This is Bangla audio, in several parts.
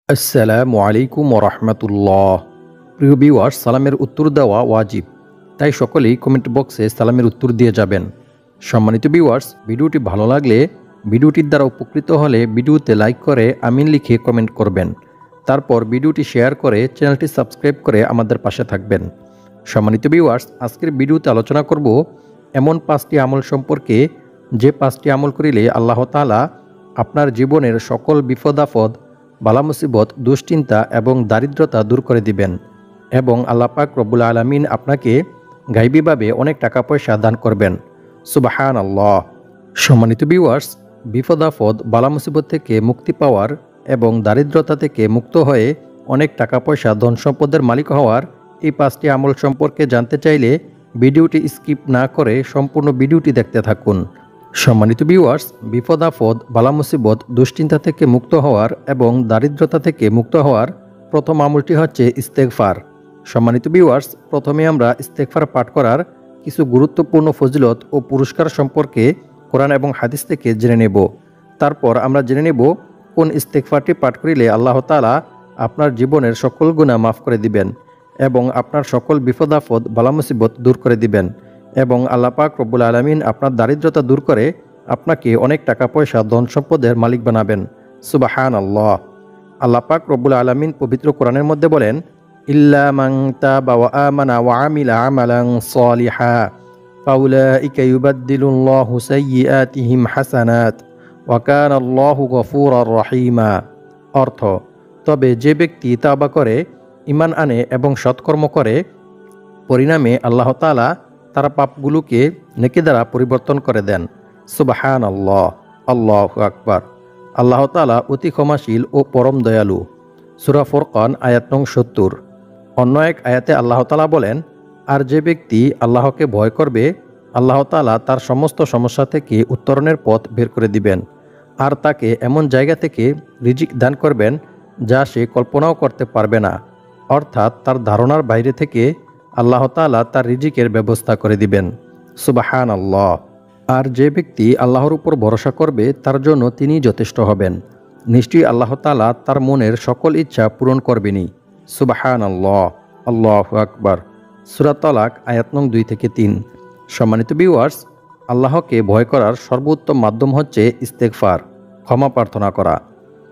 আসসালামু আলাইকুম ওরহমতুল্লাহ। প্রিয় ভিউয়ার্স, সালামের উত্তর দেওয়া ওয়াজিব, তাই সকলেই কমেন্ট বক্সে সালামের উত্তর দিয়ে যাবেন। সম্মানিত ভিউয়ার্স, ভিডিওটি ভালো লাগলে ভিডিওটির দ্বারা উপকৃত হলে ভিডিওতে লাইক করে আমিন লিখে কমেন্ট করবেন। তারপর ভিডিওটি শেয়ার করে চ্যানেলটি সাবস্ক্রাইব করে আমাদের পাশে থাকবেন। সম্মানিত ভিউয়ার্স, আজকের ভিডিওতে আলোচনা করব এমন 5টি আমল সম্পর্কে, যে 5টি আমল করিলে আল্লাহ তাআলা আপনার জীবনের সকল বিপদ আপদ, বালা মুসিবত, দুশ্চিন্তা এবং দারিদ্রতা দূর করে দিবেন এবং আল্লাহ পাক রব্বুল আলামিন আপনাকে গায়বীভাবে অনেক টাকা পয়সা দান করবেন। সুবহানাল্লাহ। সম্মানিত ভিউয়ার্স, বিপদ আপদ, বালা মুসিবত থেকে মুক্তি পাওয়ার এবং দারিদ্রতা থেকে মুক্ত হয়ে অনেক টাকা পয়সা, ধন সম্পদের মালিক হওয়ার এই 5টি আমল সম্পর্কে জানতে চাইলে ভিডিওটি স্কিপ না করে সম্পূর্ণ ভিডিওটি দেখতে থাকুন। সম্মানিত ভিউয়ার্স, বিপদ আপদ, বালা মুসিবত, দুশ্চিন্তা থেকে মুক্ত হওয়ার এবং দারিদ্রতা থেকে মুক্ত হওয়ার প্রথম আমলটি হচ্ছে ইস্তেগফার। সম্মানিত ভিউয়ার্স, প্রথমে আমরা ইস্তেগফার পাঠ করার কিছু গুরুত্বপূর্ণ ফজিলত ও পুরস্কার সম্পর্কে কোরআন এবং হাদিস থেকে জেনে নেব। তারপর আমরা জেনে নেব কোন ইস্তেগফারটি পাঠ করিলে আল্লাহ তাআলা আপনার জীবনের সকল গুনাহ মাফ করে দিবেন এবং আপনার সকল বিপদ আপদ, বালা মুসিবত দূর করে দিবেন এবং আল্লাহ পাক রব্বুল আলামিন আপনার দারিদ্রতা দূর করে আপনাকে অনেক টাকা পয়সা, ধন সম্পদের মালিক বানাবেন। সুবহানাল্লাহ। আল্লাহ পাক রব্বুল আলামিন পবিত্র কোরআনের মধ্যে বলেন, ইল্লা মান তাবা ওয়া আমানা ওয়া আমিলা আমালান সালিহা ফাউলাইকা ইউবাদদিলুল্লাহু সাইয়্যাতিহিম হাসানাত ওয়া কানাল্লাহু গফুরার রহিমা। অর্থ, তবে যে ব্যক্তি তাওবা করে, ঈমান আনে এবং সৎকর্ম করে, পরিণামে আল্লাহ তাআলা তার পাপগুলোকে নেকি দ্বারা পরিবর্তন করে দেন। সুবহানাল্লাহ। আল্লাহু আকবার। আল্লাহ তাআলা অতি ক্ষমাশীল ও পরম দয়ালু। সূরা ফুরকান আয়াত নং 70। অন্য এক আয়াতে আল্লাহ তাআলা বলেন, আর যে ব্যক্তি আল্লাহকে ভয় করবে, আল্লাহ তাআলা তার সমস্ত সমস্যা থেকে উত্তরণের পথ বের করে দিবেন আর তাকে এমন জায়গা থেকে রিজিক দান করবেন যা সে কল্পনাও করতে পারবে না, অর্থাৎ তার ধারণার বাইরে থেকে আল্লাহ তাআলা তার রিজিকের ব্যবস্থা করে দিবেন। সুবহানাল্লাহ। আর যে ব্যক্তি আল্লাহর উপর ভরসা করবে, তার জন্য তিনি যথেষ্ট হবেন। নিশ্চয়ই আল্লাহ তাআলা তার মনের সকল ইচ্ছা পূরণ করবেনই। সুবহানাল্লাহ। আল্লাহু আকবার। সূরা তালাক আয়াত নং 2 থেকে 3। সম্মানিত ভিউয়ার্স, আল্লাহকে ভয় করার সর্বোত্তম মাধ্যম হচ্ছে ইস্তেগফার, ক্ষমা প্রার্থনা করা।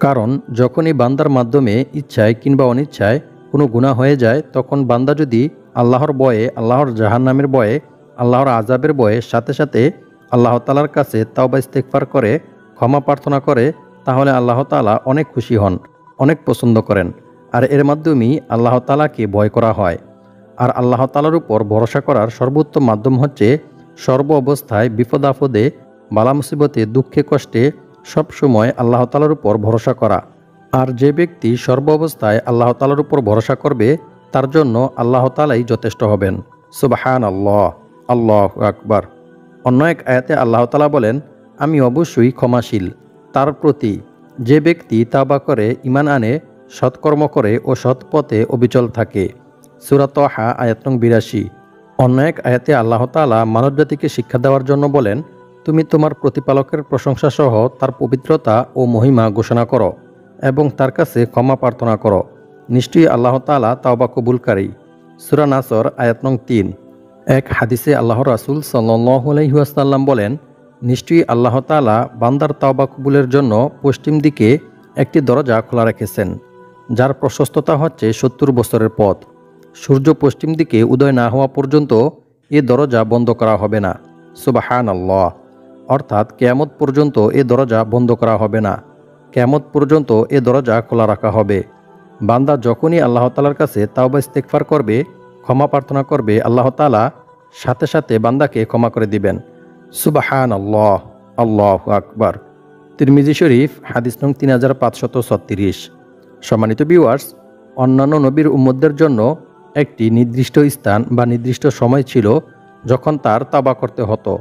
কারণ যখনই বান্দার মাধ্যমে ইচ্ছায় কিংবা অনিচ্ছায় কোনো গুনাহ হয়ে যায়, তখন বান্দা যদি আল্লাহর ভয়ে, আল্লাহর জাহান্নামের ভয়ে, আল্লাহর আযাবের ভয়ে সাথে সাথে আল্লাহ তাআলার কাছে তাওবা ইস্তেগফার করে ক্ষমা প্রার্থনা করে, তাহলে আল্লাহ তাআলা অনেক খুশি হন, অনেক পছন্দ করেন। আর এর মাধ্যমেই আল্লাহ তাআলাকে ভয় করা হয়। আর আল্লাহ তাআলার উপর ভরসা করার সর্বোত্তম মাধ্যম হচ্ছে সর্ব অবস্থায়, বিপদ আপদে, বালা মুসিবতে, দুঃখে কষ্টে সব সময় আল্লাহ তাআলার উপর ভরসা করা। আর যে ব্যক্তি সর্ব অবস্থায় আল্লাহ তাআলার উপর ভরসা করবে, তার জন্য আল্লাহ তাআলাই যথেষ্ট হবেন। সুবহানাল্লাহ। আল্লাহু আকবার। অন্য এক আয়াতে আল্লাহ তাআলা বলেন, আমি অবশ্যই ক্ষমাশীল তার প্রতি যে ব্যক্তি তাওবা করে, ঈমান আনে, সৎকর্ম করে ও সৎ পথে অবিচল থাকে। সূরা তাহা আয়াত নং 82। অন্য এক আয়াতে আল্লাহ তাআলা মানবজাতিকে শিক্ষা দেওয়ার জন্য বলেন, তুমি তোমার প্রতিপালকের প্রশংসা সহ তার পবিত্রতা ও মহিমা ঘোষণা করো এবং তার কাছে ক্ষমা প্রার্থনা করো। নিশ্চয়ই আল্লাহ তাআলা তাওবা কবুলকারী। সূরা নাসর আয়াত নং 3। এক হাদিসে আল্লাহর রাসূল সাল্লাল্লাহু আলাইহি ওয়াসাল্লাম বলেন, নিশ্চয়ই আল্লাহ তাআলা বান্দার তাওবা কবুলের জন্য পশ্চিম দিকে একটি দরজা খোলা রেখেছেন, যার প্রশস্ততা হচ্ছে 70 বছরের পথ। সূর্য পশ্চিম দিকে উদয় না হওয়া পর্যন্ত এ দরজা বন্ধ করা হবে না। সুবহানাল্লাহ। অর্থাৎ কিয়ামত পর্যন্ত এ দরজা বন্ধ করা হবে না। কিয়ামত পর্যন্ত এ দরজা খোলা রাখা হবে। বান্দা যখনই আল্লাহ তাআলার কাছে তাওবা ইস্তেগফার করবে, ক্ষমা প্রার্থনা করবে, আল্লাহ তাআলা সাথে সাথে বান্দাকে ক্ষমা করে দিবেন। সুবহানাল্লাহ। আল্লাহু আকবার। তিরমিজি শরীফ হাদিস নং 3536। সম্মানিত ভিউয়ার্স, অন্যান্য নবীর উম্মতদের জন্য একটি নির্দিষ্ট স্থান বা নির্দিষ্ট সময় ছিল যখন তার তাওবা করতে হতো,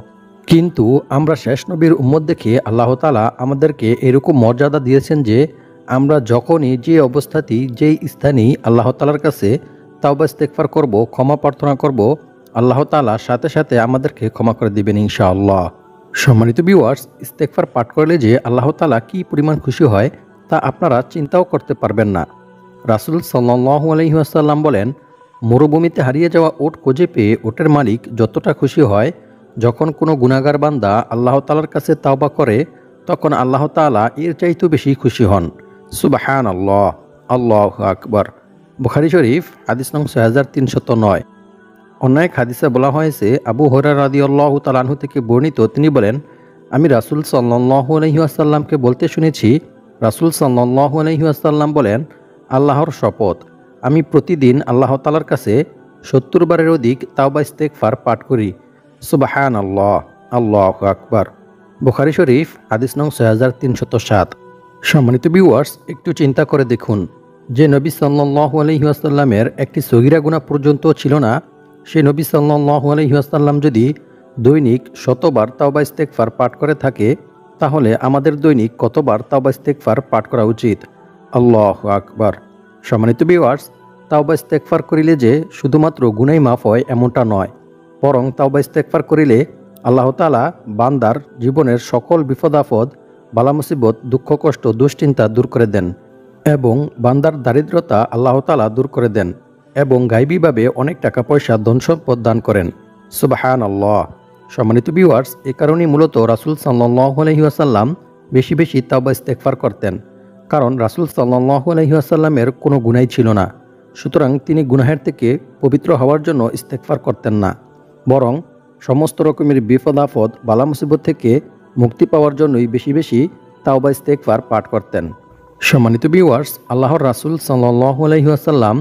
কিন্তু আমরা শেষ নবীর উম্মত দেখে আল্লাহ তাআলা আমাদেরকে এরকম মর্যাদা দিয়েছেন যে আমরা যখনই, যে অবস্থাতেই, যেই স্থানেই আল্লাহ তাআলার কাছে তাওবা ইস্তেগফার করব, ক্ষমা প্রার্থনা করব, আল্লাহ তাআলা সাথে সাথে আমাদেরকে ক্ষমা করে দিবেন ইনশাআল্লাহ। সম্মানিত ভিউয়ার্স, ইস্তেগফার পাঠ করলে যে আল্লাহ তাআলা কি পরিমাণ খুশি হয় তা তা আপনারা চিন্তাও করতে পারবেন না। রাসূল সাল্লাল্লাহু আলাইহি ওয়াসাল্লাম বলেন, মরুভূমিতে হারিয়ে যাওয়া ওট খুঁজে পেয়ে ওটের মালিক যতটা খুশি হয়, যখন কোনো গুনাহগার বান্দা আল্লাহ তাআলার কাছে তাওবা করে তখন আল্লাহ তাআলা এর চাইতেও বেশি খুশি হন। সুবহানাল্লাহ, আল্লাহু আকবার। বুখারী শরীফ হাদিস নং 6309। অন্য এক হাদিসে বলা হয়েছে, আবু হুরায়রা রাদিয়াল্লাহু তাআলা আনহু থেকে বর্ণিত, তিনি বলেন, আমি রাসূল সাল্লাল্লাহু আলাইহি ওয়াসাল্লামকে বলতে শুনেছি, রাসূল সাল্লাল্লাহু আলাইহি ওয়াসাল্লাম বলেন, আল্লাহর শপথ, আমি প্রতিদিন আল্লাহ তাআলার কাছে ৭০ বারের অধিক তাওবা ইস্তেগফার পাঠ করি। সুবহানাল্লাহ, আল্লাহু আকবার। বুখারী শরীফ হাদিস নং 6307। সম্মানিত ভিউয়ার্স, একটু চিন্তা করে দেখুন, যে নবী সাল্লাল্লাহু আলাইহি ওয়াসাল্লামের একটি সগীরা গুনাহ পর্যন্ত ছিল না, সেই নবী সাল্লাল্লাহু আলাইহি ওয়াসাল্লাম যদি দৈনিক ১০০ বার তাওবা ইস্তেগফার পাঠ করে থাকে, তাহলে আমাদের দৈনিক কতবার তাওবা ইস্তেগফার পাঠ করা উচিত? আল্লাহু আকবার। সম্মানিত ভিউয়ার্স, তাওবা ইস্তেগফার করিলে যে শুধুমাত্র গুনাহ মাফ হয় এমনটা নয়, বরং তাওবা ইস্তেগফার করিলে আল্লাহ তাআলা বান্দার জীবনের সকল বিপদ আপদ, বালা মুসিবত, দুঃখ কষ্ট, দুশ্চিন্তা দূর করে দেন এবং বান্দার দারিদ্রতা আল্লাহ তাআলা দূর করে দেন এবং গায়বীভাবে অনেক টাকা পয়সা ধন সম্পদ দান করেন। সুবহানাল্লাহ। সম্মানিত ভিউয়ার্স, এ কারণেই মূলত রাসূল সাল্লাল্লাহু আলাইহি ওয়াসাল্লাম বেশি বেশি তাওবা ইস্তেগফার করতেন, কারণ রাসূল সাল্লাল্লাহু আলাইহি ওয়াসাল্লামের কোনো গুনাহ ছিল না। সুতরাং তিনি গুনাহের থেকে পবিত্র হওয়ার জন্য ইস্তেগফার করতেন না, বরং সমস্ত রকমের বিপদ আপদ, বালা মুসিবত থেকে মুক্তি পাওয়ার জন্যই বেশি বেশি তাওবা ইস্তেগফার পাঠ করতেন। সম্মানিত ভিউয়ার্স, আল্লাহর রাসূল সাল্লাল্লাহু আলাইহি ওয়াসাল্লাম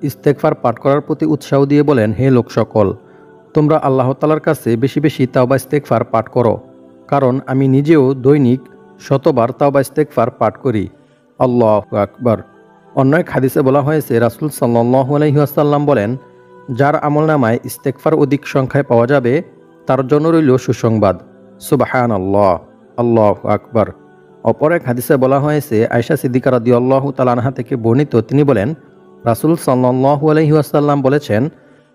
ইস্তেগফার পাঠ করার প্রতি উৎসাহ দিয়ে বলেন, হে লোক সকল, তোমরা আল্লাহ তাআলার কাছে বেশি বেশি তাওবা ইস্তেগফার পাঠ করো, কারণ আমি নিজেও দৈনিক ১০০ বার তাওবা ইস্তেগফার পাঠ করি। আল্লাহু আকবার। অন্য এক হাদিসে বলা হয়েছে, রাসূল সাল্লাল্লাহু আলাইহি ওয়াসাল্লাম বলেন, যার আমলনামায় ইস্তেগফার অধিক সংখ্যায় পাওয়া যাবে তার জন্য রইল সুসংবাদ। সুবহানাল্লাহ, আল্লাহু আকবার। অপর এক হাদিসে বলা হয়েছে, আয়েশা সিদ্দিকা রাদিয়াল্লাহু তাআলা আনহা থেকে বর্ণিত, তিনি বলেন, রাসূল সাল্লাল্লাহু আলাইহি ওয়াসাল্লাম বলেছেন,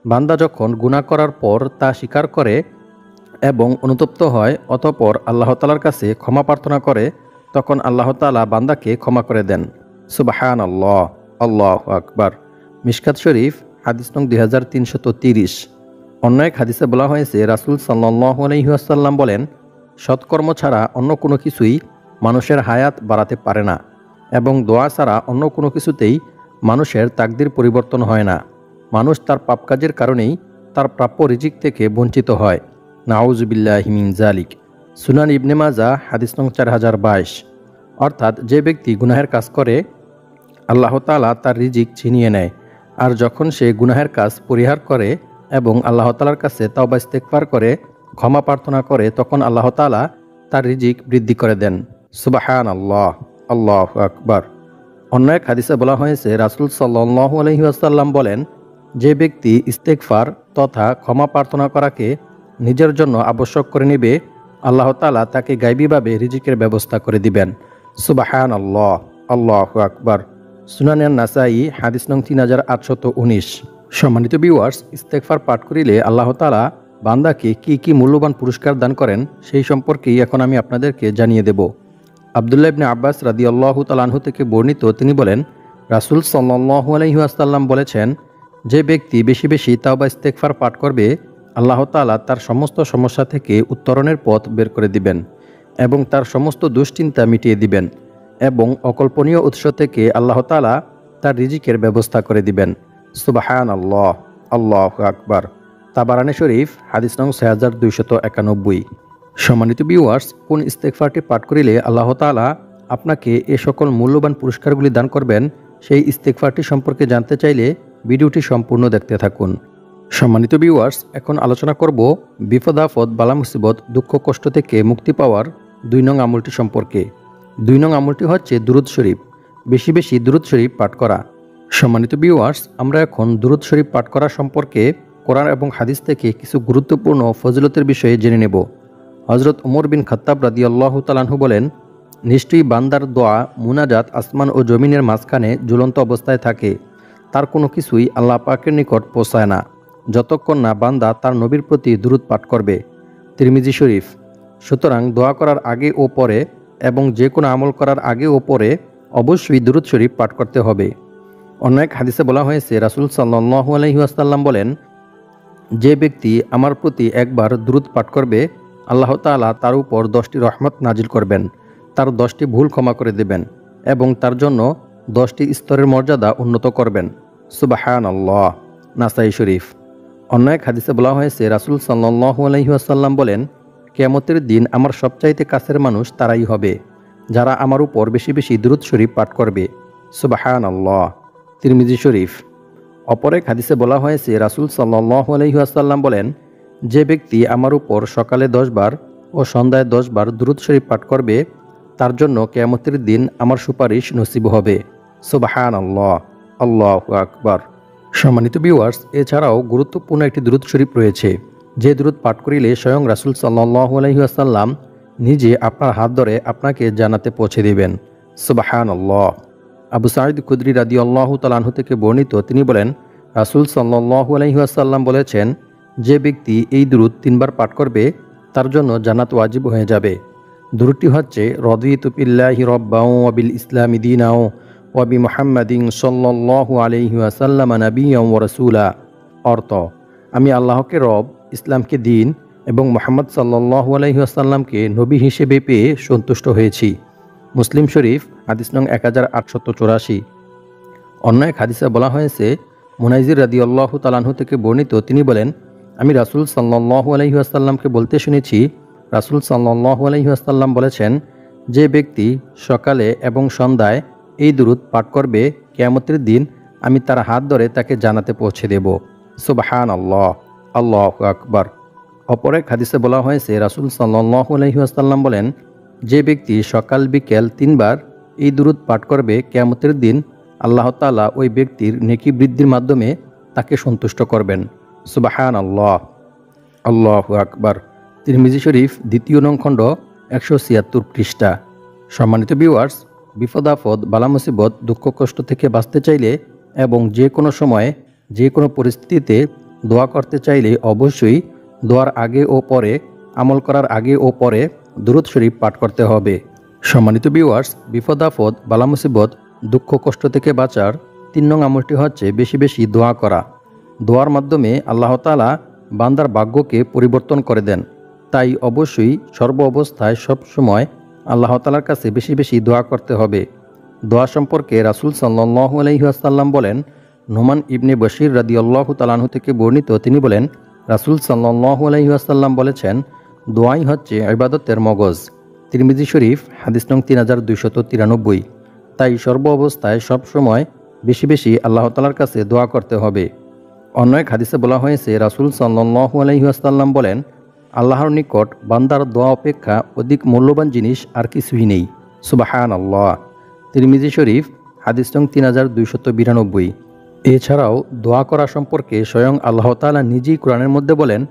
বান্দা যখন গুনাহ করার পর তা স্বীকার করে এবং অনুতপ্ত হয়, অতঃপর আল্লাহ তাআলার কাছে ক্ষমা প্রার্থনা করে, তখন আল্লাহ তাআলা বান্দাকে ক্ষমা করে দেন। সুবহানাল্লাহ, আল্লাহু আকবার। মিশকাত শরীফ হাদিস নং 2330। অন্য এক হাদিসে বলা হয়েছে, রাসূল সাল্লাল্লাহু আলাইহি ওয়াসাল্লাম বলেন, সৎকর্ম ছাড়া অন্য কোনো কিছুই মানুষের হায়াত বাড়াতে পারে না এবং দোয়া ছাড়া অন্য কোনো কিছুতেই মানুষের তাকদির পরিবর্তন হয় না। মানুষ তার পাপ কাজের কারণেই তার প্রাপ্য রিজিক থেকে বঞ্চিত হয়। নাউজুবিল্লাহি মিন যালিক। সুনান ইবনে মাজাহ হাদিস নং 4022। অর্থাৎ যে ব্যক্তি গুনাহের কাজ করে, আল্লাহ তাআলা তার রিজিক ছিনিয়ে নেয়, আর যখন সে গুনাহের কাজ পরিহার করে এবং আল্লাহ তাআলার কাছে তাওবা ইস্তেগফার করে ক্ষমা প্রার্থনা করে, তখন আল্লাহ তাআলা তার রিজিক বৃদ্ধি করে দেন। সুবহানাল্লাহ, আল্লাহু আকবার। অন্য এক হাদিসে বলা হয়েছে, রাসূল সাল্লাল্লাহু আলাইহি ওয়াসাল্লাম বলেন, যে ব্যক্তি ইস্তেগফার তথা ক্ষমা প্রার্থনা করাকে নিজের জন্য আবশ্যক করে নেবে, আল্লাহ তাআলা তাকে গায়বীভাবে রিজিকের ব্যবস্থা করে দিবেন। সুবহানাল্লাহ, আল্লাহু আকবার। সুনানে নাসাই হাদিস নং 3819। সম্মানিত ভিউয়ার্স, ইস্তেগফার পাঠ করিলে আল্লাহ তাআলা বান্দাকে কি কি মূল্যবান পুরস্কার দান করেন, সেই সম্পর্কেই এখন আমি আপনাদেরকে জানিয়ে দেব। আব্দুল্লাহ ইবনে আব্বাস রাদিয়াল্লাহু তাআলা আনহু থেকে বর্ণিত, তিনি বলেন, রাসূল সাল্লাল্লাহু আলাইহি ওয়াসাল্লাম বলেছেন, যে ব্যক্তি বেশি বেশি তাওবা ইস্তেগফার পাঠ করবে, আল্লাহ তাআলা তার সমস্ত সমস্যা থেকে উত্তরণের পথ বের করে দিবেন এবং তার সমস্ত দুশ্চিন্তা মিটিয়ে দিবেন এবং অকল্পনীয় উৎস থেকে আল্লাহ তাআলা তার রিজিকের ব্যবস্থা করে দিবেন। সুবহানাল্লাহ, আল্লাহু আকবার। তাবারানী শরীফ হাদিস নং 6291। সম্মানিত ভিউয়ার্স, কোন ইস্তেগফারটি পাঠ করিলে আল্লাহ তাআলা আপনাকে এ সকল মূল্যবান পুরস্কারগুলি দান করবেন, সেই ইস্তেগফারটি সম্পর্কে জানতে চাইলে ভিডিওটি সম্পূর্ণ দেখতে থাকুন। সম্মানিত ভিউয়ার্স, এখন আলোচনা করব বিপদ আপদ, বালা মুসিবত, দুঃখ কষ্ট থেকে মুক্তি পাওয়ার 2 নং আমলটি সম্পর্কে। 2 নং আমলটি হচ্ছে দুরূদ শরীফ, বেশি বেশি দুরূদ শরীফ পাঠ করা। সম্মানিত ভিউয়ার্স, আমরা এখন দুরূদ শরীফ পাঠ করা সম্পর্কে কোরআন এবং হাদিস থেকে কিছু গুরুত্বপূর্ণ ফজিলতের বিষয়ে জেনে নেব। হযরত ওমর বিন খাত্তাব রাদিয়াল্লাহু তাআলা আনহু বলেন, নিশ্চয়ই বান্দার দোয়া মুনাজাত আসমান ও জমিনের মাঝখানে ঝুলন্ত অবস্থায় থাকে, তার কোনো কিছুই আল্লাহ পাকের নিকট পৌঁছায় না যতক্ষণ না বান্দা তার নবীর প্রতি দুরূদ পাঠ করবে। তিরমিজি শরীফ। সুতরাং দোয়া করার আগে ও পরে এবং যে কোনো আমল করার আগে ও পরে অবশ্যই দুরূদ শরীফ পাঠ করতে হবে। অন্য এক হাদিসে বলা হয়েছে, রাসূল সাল্লাল্লাহু আলাইহি ওয়াসাল্লাম বলেন, যে ব্যক্তি আমার প্রতি একবার দুরূদ পাঠ করবে, আল্লাহ তাআলা তার উপর 10টি রহমত নাজিল করবেন, তার 10টি ভুল ক্ষমা করে দেবেন এবং তার জন্য 10টি স্তরের মর্যাদা উন্নত করবেন। সুবহানাল্লাহ। নাসাই শরীফ। অন্য এক হাদিসে বলা হয়েছে, রাসূল সাল্লাল্লাহু আলাইহি ওয়াসাল্লাম বলেন, কিয়ামতের দিন আমার সবচাইতে কাছের মানুষ তারাই হবে যারা আমার উপর বেশি বেশি দুরূদ শরীফ পাঠ করবে। সুবহানাল্লাহ। তিরমিজি শরীফ। অপর এক হাদিসে বলা হয়েছে, রাসূল সাল্লাল্লাহু আলাইহি ওয়াসাল্লাম বলেন, যে ব্যক্তি আমার উপর সকালে 10 বার ও সন্ধ্যায় 10 বার দুরূদ শরীফ পাঠ করবে, তার জন্য কিয়ামতের দিন আমার সুপারিশ নসিব হবে। সুবহানাল্লাহ। আল্লাহু আকবার। সম্মানিত ভিউয়ার্স, এছাড়াও গুরুত্বপূর্ণ একটি দুরূদ শরীফ রয়েছে, যে দুরূদ পাঠ করিলে স্বয়ং রাসূল সাল্লাল্লাহু আলাইহি ওয়াসাল্লাম নিজে আপনার হাত ধরে আপনাকে জান্নাতে পৌঁছে দিবেন। সুবহানাল্লাহ। আবু সাঈদ খুদরি রাদিয়াল্লাহু তাআলা আনহু থেকে বর্ণিত, তিনি বলেন, রাসূল সাল্লাল্লাহু আলাইহি ওয়াসাল্লাম বলেছেন, যে ব্যক্তি এই দুরূদ 3 বার পাঠ করবে, তার জন্য জান্নাত ওয়াজিব হয়ে যাবে। দুরূদটি হচ্ছে, রাদিতু বিল্লাহি রাব্বাও ওয়া বিল ইসলামি দীনাও ওয়া বিমুহাম্মাদিন সাল্লাল্লাহু আলাইহি ওয়াসাল্লাম নাবিয়্যাও ওয়া রাসূলা। অর্থ, আমি আল্লাহকে রব, ইসলামকে দ্বীন এবং মুহাম্মদ সাল্লাল্লাহু আলাইহি ওয়াসাল্লামকে নবী হিসেবে পেয়ে সন্তুষ্ট হয়েছি। মুসলিম শরীফ, হাদিস নং 1884। অন্য এক হাদিসে বলা হয়েছে, মুনাইজির রাদিয়াল্লাহু তাআলা আনহু থেকে বর্ণিত, তিনি বলেন, আমি রাসূল সাল্লাল্লাহু আলাইহি ওয়াসাল্লামকে বলতে শুনেছি, রাসূল সাল্লাল্লাহু আলাইহি ওয়াসাল্লাম বলেছেন, যে ব্যক্তি সকালে এবং সন্ধ্যায় এই দুরূদ পাঠ করবে, কিয়ামতের দিন আমি তার হাত ধরে তাকে জান্নাতে পৌঁছে দেব। সুবহানাল্লাহ। আল্লাহু আকবার। অপর এক হাদিসে বলা হয়েছে, রাসূল সাল্লাল্লাহু আলাইহি ওয়াসাল্লাম বলেন, যে ব্যক্তি সকাল বিকেল 3 বার এই দুরূদ পাঠ করবে, কিয়ামতের দিন আল্লাহ তাআলা ওই ব্যক্তির নেকি বৃদ্ধির মাধ্যমে তাকে সন্তুষ্ট করবেন। সুবহানাল্লাহ। আল্লাহু আকবার। তিরমিজি শরীফ, 2য় নং খণ্ড, 176 পৃষ্ঠা। সম্মানিত ভিউয়ার্স, বিপদ আপদ, বালা মুসিবত, দুঃখ কষ্ট থেকে বাঁচতে চাইলে এবং যে কোনো সময়ে যে কোনো পরিস্থিতিতে দোয়া করতে চাইলে অবশ্যই দোয়ার আগে ও পরে, আমল করার আগে ও পরে দুরূদ শরীফ পাঠ করতে হবে। সম্মানিত ভিউয়ার্স, বিপদ আপদ, বালা মুসিবত, দুঃখ কষ্ট থেকে বাঁচার 3 নং আমলটি হচ্ছে বেশি বেশি দোয়া করা। দোয়ার মাধ্যমে আল্লাহ তাআলা বান্দার ভাগ্যকে পরিবর্তন করে দেন। তাই অবশ্যই সর্ব অবস্থায় সব সময় আল্লাহ তাআলার কাছে বেশি বেশি দোয়া করতে হবে। দোয়া সম্পর্কে রাসূল সাল্লাল্লাহু আলাইহি ওয়াসাল্লাম বলেন, নুমান ইবনে বশীর রাদিয়াল্লাহু তাআলা আনহু থেকে বর্ণিত, তিনি বলেন, রাসূল সাল্লাল্লাহু আলাইহি ওয়াসাল্লাম বলেছেন, দোয়াই হচ্ছে ইবাদতের মগজ। তিরমিজি শরীফ, হাদিস নং 3293। তাই সর্ব অবস্থায় সব সময় বেশি বেশি আল্লাহ তাআলার কাছে দোয়া করতে হবে। অন্য এক হাদিসে বলা হয়েছে, রাসূল সাল্লাল্লাহু আলাইহি ওয়াসাল্লাম বলেন, আল্লাহর নিকট বান্দার দোয়া অপেক্ষা অধিক মূল্যবান জিনিস আর কিছুই নেই। সুবহানাল্লাহ। তিরমিজি শরীফ, হাদিস নং 3292। এছাড়াও দোয়া করা সম্পর্কে স্বয়ং আল্লাহ তাআলা নিজেই কোরআনের মধ্যে বলেন,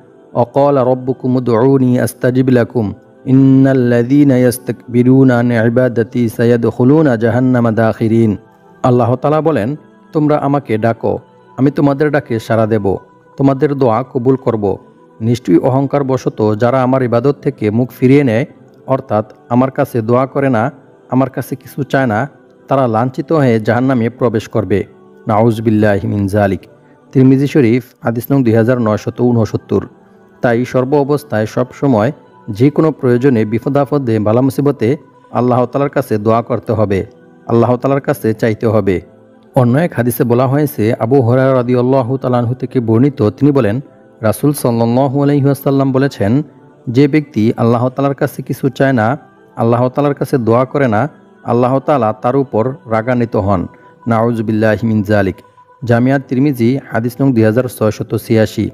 অকালা রব্বুকুম উদউনি আস্তাজিব লাকুম ইন্নাল্লাযীনা ইস্তাকবিরুনা আন ইবাদাতি সায়াদখুলুনা জাহান্নামা দাখিরিন। আল্লাহ তাআলা বলেন, তোমরা আমাকে ডাকো, আমি তোমাদের ডাকে সাড়া দেব, তোমাদের দোয়া কবুল করব। নিশ্চয়ই অহংকার বশত যারা আমার ইবাদত থেকে মুখ ফিরিয়ে নেয়, অর্থাৎ আমার কাছে দোয়া করে না, আমার কাছে কিছু চায় না, তারা লাঞ্ছিত হয়ে জাহান্নামে প্রবেশ করবে। নাউজুবিল্লাহি মিন যালিক। তিরমিজি শরীফ, হাদিস নং 2969। তাই সর্ব অবস্থায় সব সময় যে কোনো প্রয়োজনে, বিপদ আপদে, বালা মুসিবতে আল্লাহ তাআলার কাছে দোয়া করতে হবে, আল্লাহ তাআলার কাছে চাইতে হবে। অন্য এক হাদিসে বলা হয়েছে, আবু হুরায়রা রাদিয়াল্লাহু তাআলা আনহু থেকে বর্ণিত, তিনি বলেন, রাসূল সাল্লাল্লাহু আলাইহি ওয়াসাল্লাম বলেছেন, যে ব্যক্তি আল্লাহ তাআলার কাছে কিছু চায় না, আল্লাহ তাআলার কাছে দোয়া করে না, আল্লাহ তাআলা তার উপর রাগান্বিত হন। নাউজুবিল্লাহি মিন যালিক। জামিয়া তিরমিজি, হাদিস নং 2686।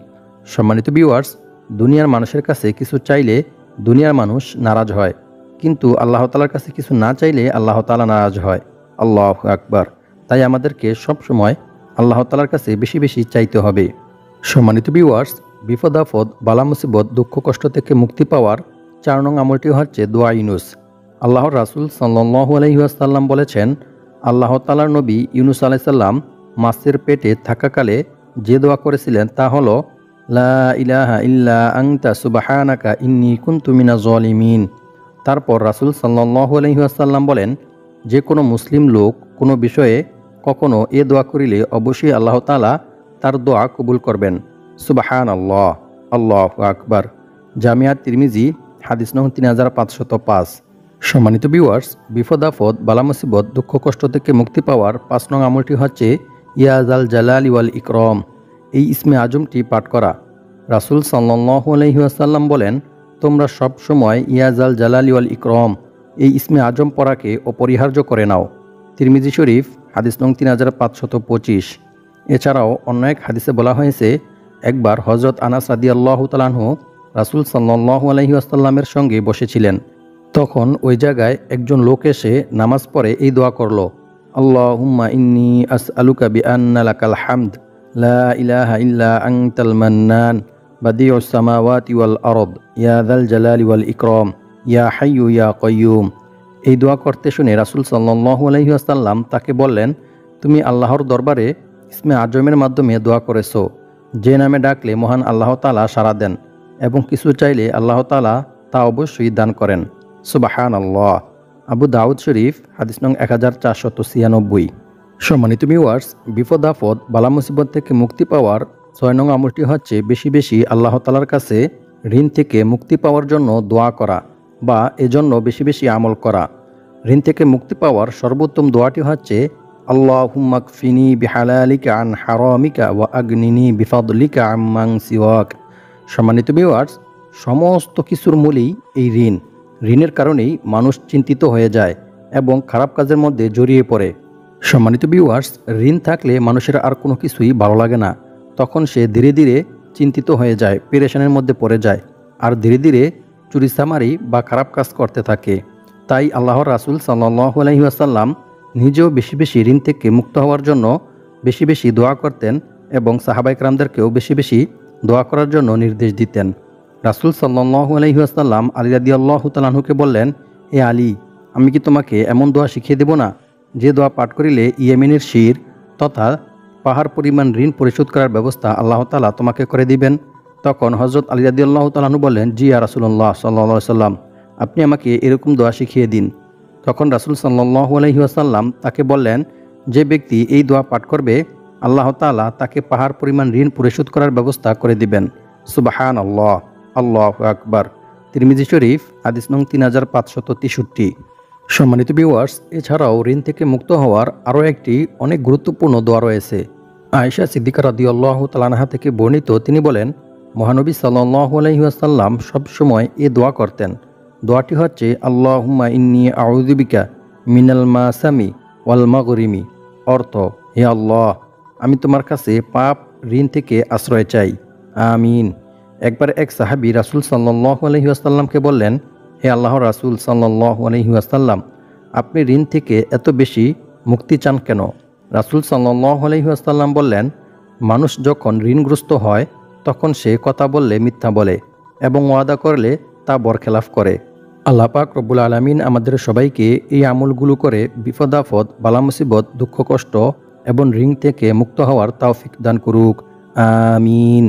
সম্মানিত ভিউয়ার্স, দুনিয়ার মানুষের কাছে কিছু চাইলে দুনিয়ার মানুষ নারাজ হয়, কিন্তু আল্লাহ তাআলার কাছে কিছু না চাইলে আল্লাহ তাআলা নারাজ হয়। আল্লাহু আকবার। তাই আমাদেরকে সব সময় আল্লাহ তাআলার কাছে বেশি বেশি চাইতে হবে। সম্মানিত ভিউয়ার্স, বিপদ আপদ, বালা মুসিবত, দুঃখ কষ্ট থেকে মুক্তি পাওয়ার 4 নং আমলটি হচ্ছে দোয়া ইউনুস। আল্লাহর রাসূল সাল্লাল্লাহু আলাইহি ওয়াসাল্লাম বলেছেন, আল্লাহ তাআলার নবী ইউনুস আলাইহিস সালাম মাছের পেটে থাকাকালে যে দোয়া করেছিলেন তা হলো, লা ইলাহা ইল্লা আনতা সুবহানাকা ইন্নী কুনতু মিনাজ জালিমিন। তারপর রাসূল সাল্লাল্লাহু আলাইহি ওয়াসাল্লাম বলেন, যে কোনো মুসলিম লোক কোনো বিষয়ে কখনো এ দোয়া করিলে অবশ্যই আল্লাহ তাআলা তার দোয়া কবুল করবেন। সুবহানাল্লাহ, আল্লাহু আকবার। জামিয়া তিরমিজি, হাদিস নং 3505। সম্মানিত ভিউয়ার্স, বিপদ আপদ, বালা মুসিবত, দুঃখ কষ্ট থেকে মুক্তি পাওয়ার 5 নং আমলটি হচ্ছে ইয়া জাল জালালি ওয়াল ইকরাম, এই ইসমে আজমটি পাঠ করা। রাসূল সাল্লাল্লাহু আলাইহি ওয়াসাল্লাম বলেন, তোমরা সব সময় ইয়া জাল জালালি ওয়াল ইকরাম এই ইসমে আজম পড়াকে অপরিহার্য করে নাও। তিরমিজি শরীফ, হাদিস নং 3525। এছাড়াও অন্য এক হাদিসে বলা হয়েছে, একবার হযরত আনাস রাদিয়াল্লাহু তাআলা আনহু রাসূল সাল্লাল্লাহু আলাইহি ওয়াসাল্লামের সঙ্গে বসেছিলেন। তখন ওই জায়গায় একজন লোক এসে নামাজ পড়ে এই দোয়া করল, আল্লাহুম্মা ইন্নী আসআলুকা বিআন্না লাকাল হামদ লা ইলাহা ইল্লা আনতাল মান্নান বাদিউস সামাওয়াতি ওয়াল আরদ ইয়া যাল জালালি ওয়াল ইকরাম ইয়া হাইয়্যু ইয়া কাইয়্যুম। এই দোয়া করতে শুনে রাসূল সাল্লাল্লাহু আলাইহি ওয়াসাল্লাম তাকে বললেন, তুমি আল্লাহর দরবারে ইসমে আজমের মাধ্যমে দোয়া করেছো, যে নামে ডাকলে মহান আল্লাহ তাআলা সাড়া দেন এবং কিছু চাইলে আল্লাহ তাআলা তা অবশ্যই দান করেন। সুবহানাল্লাহ। আবু দাউদ শরীফ, হাদিস নং 1496। সম্মানিত ভিউয়ার্স, বিপদ আপদ, বালা মুসিবত থেকে মুক্তি পাওয়ার 6 নং আমলটি হচ্ছে বেশি বেশি আল্লাহ তাআলার কাছে ঋণ থেকে মুক্তি পাওয়ার জন্য দোয়া করা বা এজন্য বেশি বেশি আমল করা। ঋণ থেকে মুক্তি পাওয়ার সর্বোত্তম দোয়াটি হচ্ছে আল্লাহুম্মা কফিনি বিহালালিকা আন হারামিকা ওয়া আগনিনি বিফাদলিকা আম্মান সিওয়াক। সম্মানিত ভিউয়ার্স, সমস্ত কিছুর মূলেই এই ঋণ। ঋণের কারণেই মানুষ চিন্তিত হয়ে যায় এবং খারাপ কাজের মধ্যে জড়িয়ে পড়ে। সম্মানিত ভিউয়ার্স, ঋণ থাকলে মানুষের আর কোনো কিছুই ভালো লাগে না। তখন সে ধীরে ধীরে চিন্তিত হয়ে যায়, পেরেশানের মধ্যে পড়ে যায়, আর ধীরে ধীরে চুরিচামারি বা খারাপ কাজ করতে থাকে। তাই আল্লাহর রাসূল সাল্লাল্লাহু আলাইহি ওয়াসাল্লাম নিজেও বেশি বেশি ঋণ থেকে মুক্ত হওয়ার জন্য বেশি বেশি দোয়া করতেন এবং সাহাবায়ে কেরামদেরকেও বেশি বেশি দোয়া করার জন্য নির্দেশ দিতেন। রাসূল সাল্লাল্লাহু আলাইহি ওয়াসাল্লাম আলী রাদিয়াল্লাহু তাআলা আনহুকে বললেন, হে আলী, আমি কি তোমাকে এমন দোয়া শিখিয়ে দেব না, যে দোয়া পাঠ করিলে ইয়েমেনের শির তথা পাহাড় পরিমাণ ঋণ পরিশোধ করার ব্যবস্থা আল্লাহ তাআলা তোমাকে করে দিবেন। তখন হযরত আলী রাদিয়াল্লাহু তাআলা আনহু বললেন, জি ইয়া রাসূলুল্লাহ সাল্লাল্লাহু আলাইহি ওয়াসাল্লাম, আপনি আমাকে এরকম দোয়া শিখিয়ে দিন। তখন রাসূল সাল্লাল্লাহু আলাইহি ওয়াসাল্লাম তাকে বললেন, যে ব্যক্তি এই দোয়া পাঠ করবে আল্লাহ তাআলা তাকে পাহাড় পরিমাণ ঋণ পরিশোধ করার ব্যবস্থা করে দিবেন। সুবহানাল্লাহ, আল্লাহু আকবার। তিরমিজি শরীফ, হাদিস নং 3563। সম্মানিত ভিউয়ার্স, এছাড়াও ঋণ থেকে মুক্ত হওয়ার আরও একটি অনেক গুরুত্বপূর্ণ দোয়া রয়েছে। আয়েশা সিদ্দিকা রাদিয়াল্লাহু তাআলা আনহা থেকে বর্ণিত, তিনি বলেন, মহানবী সাল্লাল্লাহু আলাইহি ওয়াসাল্লাম সবসময় এ দোয়া করতেন। দোয়াটি হচ্ছে আল্লাহুম্মা ইন্নী আউযু বিকা মিনাল মাসামি ওয়াল মাগরিমি। অর্থ, হে আল্লাহ, আমি তোমার কাছে পাপ, ঋণ থেকে আশ্রয় চাই, আমিন। একবার এক সাহাবী রাসূল সাল্লাল্লাহু আলাইহি ওয়াসাল্লামকে বললেন, হে আল্লাহর রাসূল সাল্লাল্লাহু আলাইহি ওয়াসাল্লাম, আপনি ঋণ থেকে এত বেশি মুক্তি চান কেন? রাসূল সাল্লাল্লাহু আলাইহি ওয়াসাল্লাম বললেন, মানুষ যখন ঋণগ্রস্ত হয় তখন সে কথা বললে মিথ্যা বলে এবং ওয়াদা করলে তা বরখেলাফ করে। আল্লাহ পাক রব্বুল আলামিন আমাদের সবাইকে এই আমলগুলো করে বিপদ আপদ, বালা মুসিবত, দুঃখ কষ্ট এবং ঋণ থেকে মুক্ত হওয়ার তৌফিক দান করুক, আমিন।